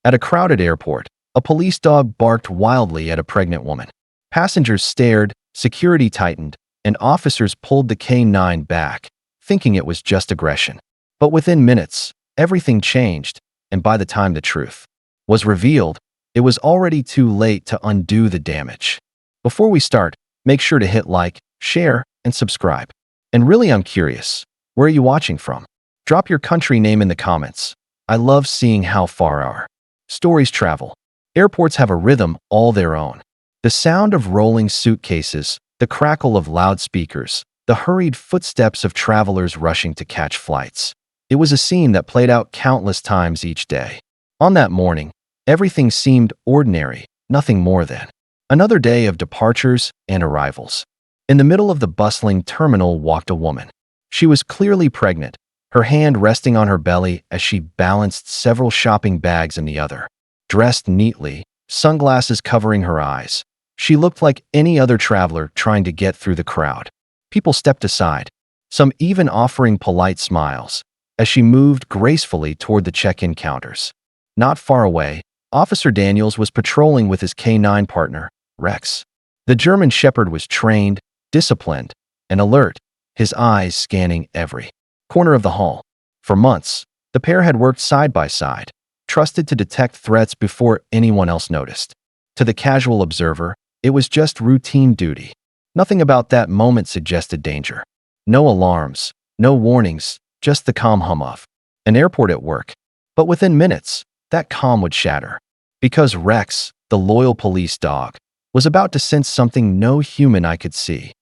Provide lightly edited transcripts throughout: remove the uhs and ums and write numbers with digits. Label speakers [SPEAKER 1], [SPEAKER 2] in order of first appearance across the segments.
[SPEAKER 1] At a crowded airport, a police dog barked wildly at a pregnant woman. Passengers stared, security tightened, and officers pulled the K9 back, thinking it was just aggression. But within minutes, everything changed, and by the time the truth was revealed, it was already too late to undo the damage. Before we start, make sure to hit like, share, and subscribe. And really, I'm curious, where are you watching from? Drop your country name in the comments. I love seeing how far our stories travel. Airports have a rhythm all their own. The sound of rolling suitcases, the crackle of loudspeakers, the hurried footsteps of travelers rushing to catch flights. It was a scene that played out countless times each day. On that morning, everything seemed ordinary, nothing more than another day of departures and arrivals. In the middle of the bustling terminal walked a woman. She was clearly pregnant, her hand resting on her belly as she balanced several shopping bags in the other. Dressed neatly, sunglasses covering her eyes, she looked like any other traveler trying to get through the crowd. People stepped aside, some even offering polite smiles, as she moved gracefully toward the check-in counters. Not far away, Officer Daniels was patrolling with his K9 partner, Rex. The German Shepherd was trained, disciplined, and alert, his eyes scanning every corner of the hall. For months, the pair had worked side by side, trusted to detect threats before anyone else noticed. To the casual observer, it was just routine duty. Nothing about that moment suggested danger. No alarms, no warnings, just the calm hum of an airport at work. But within minutes, that calm would shatter. Because Rex, the loyal police dog, was about to sense something no human eye could see.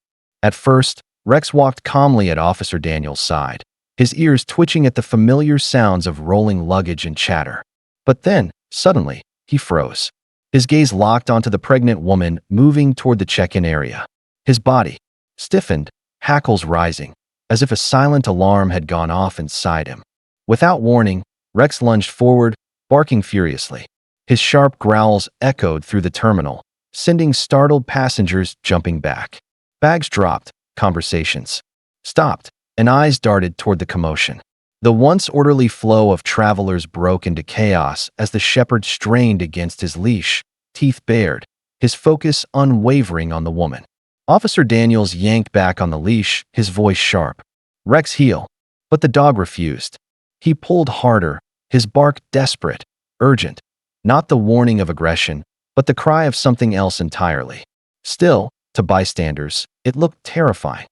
[SPEAKER 1] At first, Rex walked calmly at Officer Daniels' side, his ears twitching at the familiar sounds of rolling luggage and chatter. But then, suddenly, he froze. His gaze locked onto the pregnant woman moving toward the check-in area. His body stiffened, hackles rising, as if a silent alarm had gone off inside him. Without warning, Rex lunged forward, barking furiously. His sharp growls echoed through the terminal, sending startled passengers jumping back. Bags dropped, conversations stopped, and eyes darted toward the commotion. The once orderly flow of travelers broke into chaos as the shepherd strained against his leash, teeth bared, his focus unwavering on the woman. Officer Daniels yanked back on the leash, his voice sharp. Rex heel. But the dog refused. He pulled harder, his bark desperate, urgent. Not the warning of aggression, but the cry of something else entirely. Still, to bystanders, it looked terrifying.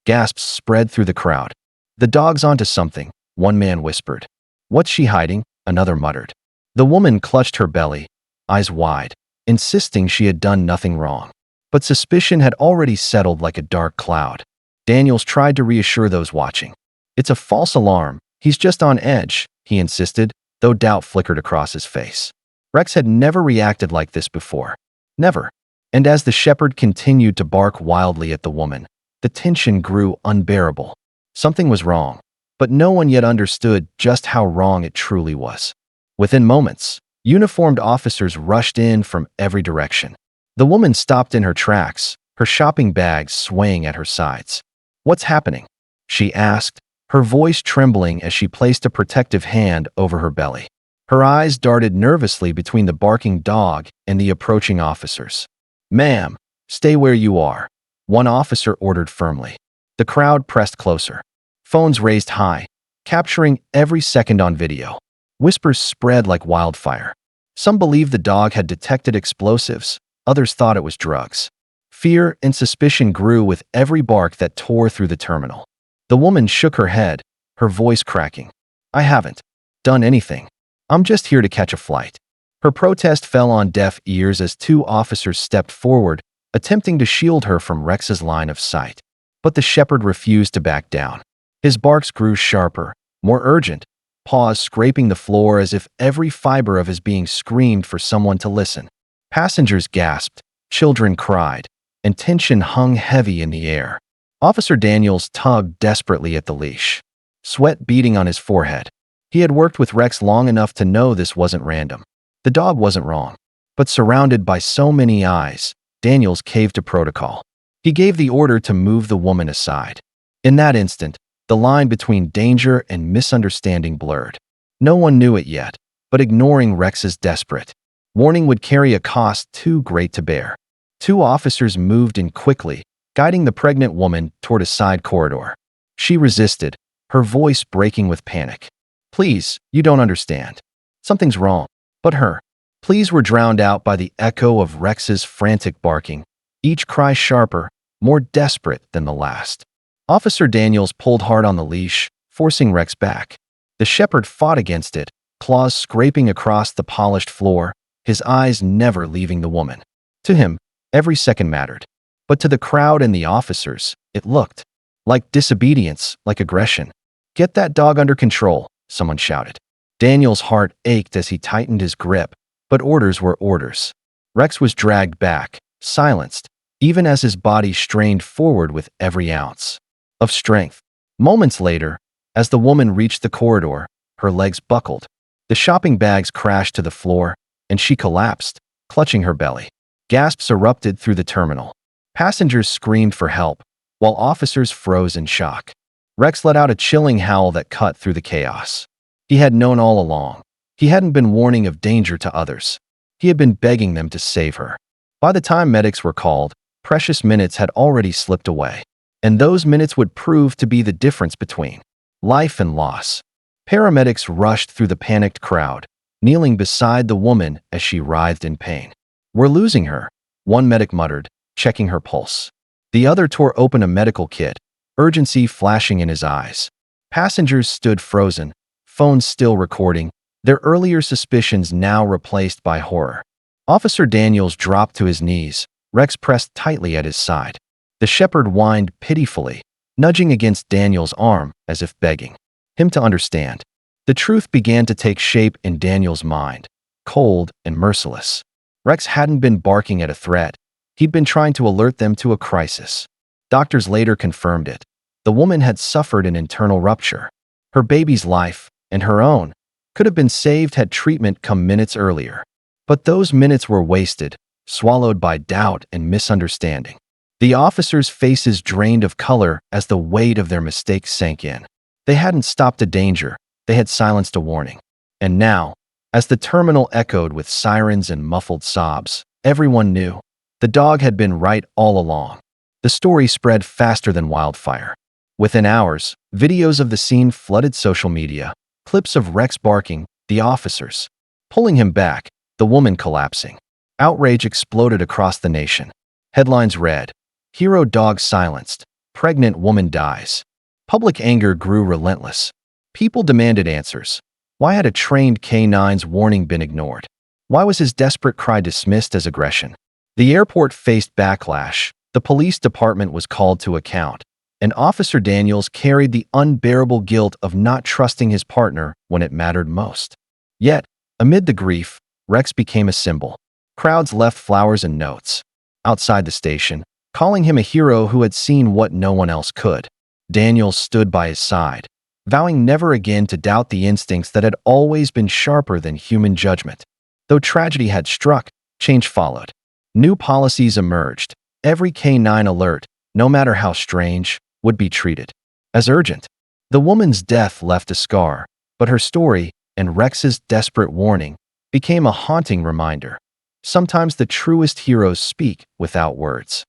[SPEAKER 1] Gasps spread through the crowd. The dog's onto something, one man whispered. What's she hiding? Another muttered. The woman clutched her belly, eyes wide, insisting she had done nothing wrong. But suspicion had already settled like a dark cloud. Daniels tried to reassure those watching. It's a false alarm. He's just on edge, he insisted, though doubt flickered across his face. Rex had never reacted like this before. Never. And as the shepherd continued to bark wildly at the woman, the tension grew unbearable. Something was wrong, but no one yet understood just how wrong it truly was. Within moments, uniformed officers rushed in from every direction. The woman stopped in her tracks, her shopping bags swaying at her sides. What's happening? She asked, her voice trembling as she placed a protective hand over her belly. Her eyes darted nervously between the barking dog and the approaching officers. Ma'am, stay where you are, one officer ordered firmly. The crowd pressed closer. Phones raised high, capturing every second on video. Whispers spread like wildfire. Some believed the dog had detected explosives, others thought it was drugs. Fear and suspicion grew with every bark that tore through the terminal. The woman shook her head, her voice cracking. I haven't done anything. I'm just here to catch a flight. Her protest fell on deaf ears as two officers stepped forward, attempting to shield her from Rex's line of sight. But the shepherd refused to back down. His barks grew sharper, more urgent, paws scraping the floor as if every fiber of his being screamed for someone to listen. Passengers gasped, children cried, and tension hung heavy in the air. Officer Daniels tugged desperately at the leash, sweat beading on his forehead. He had worked with Rex long enough to know this wasn't random. The dog wasn't wrong. But surrounded by so many eyes, Daniels caved to protocol. He gave the order to move the woman aside. In that instant, the line between danger and misunderstanding blurred. No one knew it yet, but ignoring Rex's desperate warning would carry a cost too great to bear. Two officers moved in quickly, guiding the pregnant woman toward a side corridor. She resisted, her voice breaking with panic. "Please, you don't understand. Something's wrong." But her pleas were drowned out by the echo of Rex's frantic barking, each cry sharper, more desperate than the last. Officer Daniels pulled hard on the leash, forcing Rex back. The shepherd fought against it, claws scraping across the polished floor, his eyes never leaving the woman. To him, every second mattered. But to the crowd and the officers, it looked like disobedience, like aggression. "Get that dog under control," someone shouted. Daniel's heart ached as he tightened his grip, but orders were orders. Rex was dragged back, silenced, even as his body strained forward with every ounce of strength. Moments later, as the woman reached the corridor, her legs buckled. The shopping bags crashed to the floor, and she collapsed, clutching her belly. Gasps erupted through the terminal. Passengers screamed for help, while officers froze in shock. Rex let out a chilling howl that cut through the chaos. He had known all along. He hadn't been warning of danger to others. He had been begging them to save her. By the time medics were called, precious minutes had already slipped away. And those minutes would prove to be the difference between life and loss. Paramedics rushed through the panicked crowd, kneeling beside the woman as she writhed in pain. "We're losing her," one medic muttered, checking her pulse. The other tore open a medical kit, urgency flashing in his eyes. Passengers stood frozen, phones still recording, their earlier suspicions now replaced by horror. Officer Daniels dropped to his knees, Rex pressed tightly at his side. The shepherd whined pitifully, nudging against Daniel's arm as if begging him to understand. The truth began to take shape in Daniel's mind, cold and merciless. Rex hadn't been barking at a threat. He'd been trying to alert them to a crisis. Doctors later confirmed it. The woman had suffered an internal rupture. Her baby's life, and her own, could have been saved had treatment come minutes earlier. But those minutes were wasted, swallowed by doubt and misunderstanding. The officers' faces drained of color as the weight of their mistakes sank in. They hadn't stopped a danger, they had silenced a warning. And now, as the terminal echoed with sirens and muffled sobs, everyone knew the dog had been right all along. The story spread faster than wildfire. Within hours, videos of the scene flooded social media, clips of Rex barking, the officers pulling him back, the woman collapsing. Outrage exploded across the nation. Headlines read, "Hero dog silenced, pregnant woman dies." Public anger grew relentless. People demanded answers. Why had a trained K9's warning been ignored? Why was his desperate cry dismissed as aggression? The airport faced backlash. The police department was called to account, and Officer Daniels carried the unbearable guilt of not trusting his partner when it mattered most. Yet, amid the grief, Rex became a symbol. Crowds left flowers and notes outside the station, calling him a hero who had seen what no one else could. Daniels stood by his side, vowing never again to doubt the instincts that had always been sharper than human judgment. Though tragedy had struck, change followed. New policies emerged. Every K9 alert, no matter how strange, would be treated as urgent. The woman's death left a scar, but her story, and Rex's desperate warning, became a haunting reminder. Sometimes the truest heroes speak without words.